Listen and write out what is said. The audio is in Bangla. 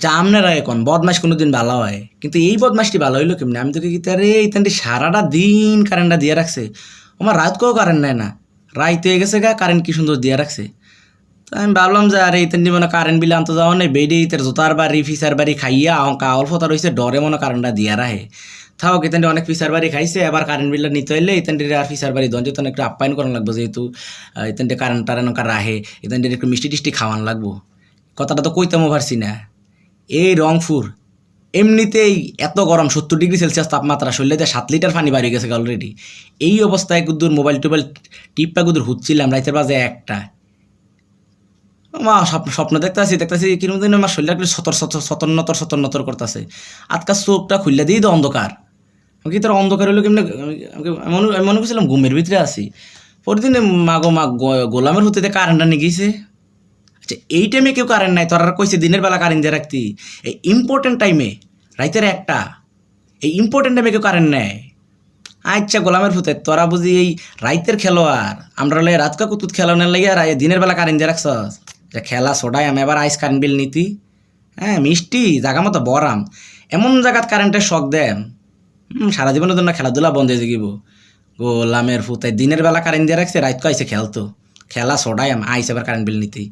আচ্ছা আপনারা এখন বদমাস কোনোদিন ভালো হয়, কিন্তু এই বদমাসটি ভালো হইলো কেমনি? আমি তোকে গীতা রে ইতানটি সারাটা দিন কারেন্টটা দিয়ে রাখছে, আমার রাত কেউ কারেন্ট নেয় না, রাইতে হয়ে গেছে গা কারেন্ট কি সুন্দর দিয়ে রাখছে। তো আমি ভাবলাম যে আরে ইতানটি মনে কারেন্ট বিল আনতে যাওয়া নেই, বেডে ইতার জোতার বাড়ি ফিসার বাড়ি খাইয়া কাউল ফতা রয়েছে ডরে মনে কারেন্টটা দিয়া রাখে। থাও ইতানটি অনেক ফিসার বাড়ি খাইছে, এবার কারেন্ট বিলটা নিতে হইলে ইতানটির আর ফিসার বাড়ি দন যেত একটু আপ্যায়ন করানো লাগবো, যেহেতু ইতানটি কারেন্ট টারেন্ট রাহে, ইতানটির একটু মিষ্টি টিষ্টি খাওয়ান লাগবো। কথাটা তো কইতামও পারছি না। এই রংপুর এমনিতেই এত গরম, 70 ডিগ্রি সেলসিয়াস তাপমাত্রা, শরীরে 7 লিটার পানি বাড়ি গেছে অলরেডি। এই অবস্থায় গুদ্দুর মোবাইল টোবাইল টিপা গুদ্দুর হুচ্ছিলাম, রাইতের বাজে একটা। মা স্বপ্ন দেখতেছি কিরম দিন আমার শরীরটা একটু সতর্নতর করতেছে। আজকাল চোখটা খুললে দিই তো অন্ধকার। আমি কি তোর অন্ধকার হইলো কেমনি? আমি মনে করছিলাম ঘুমের ভিতরে আছি। পরদিন গোলামের হতে কারেন্টটা নিয়ে গেছে। আচ্ছা এই টাইমে কেউ কারেন্ট নাই, তোরা কইছে দিনের বেলা কারেন্ট দিয়ে রাখতি, এই ইম্পর্টেন্ট টাইমে রাইতের একটা, এই ইম্পর্টেন্ট টাইমে কেউ কারেন্ট নেয়? আচ্ছা গোলামের ফুতে তোরা বুঝি এই রাইতের খেলোয়াড়, আমরা হলে রাত কুতুত খেলানোর লাগে আর দিনের বেলা কারেন্ট দিয়ে রাখছস। যে খেলা ছোটাই আমি এবার আইস কারেন্ট বিল নীতি, হ্যাঁ মিষ্টি জায়গা মতো বরাম, এমন জায়গাত কারেন্টের শখ দেন সারা জীবনের জন্য খেলাধুলা বন্ধ হয়ে যাইব। গোলামের ফুতে দিনের বেলা কারেন্ট দিয়ে রাখছে, রাত আইসে খেলতো, খেলা ছোটাই আমি আইস এবার কারেন্ট বিল নীতি।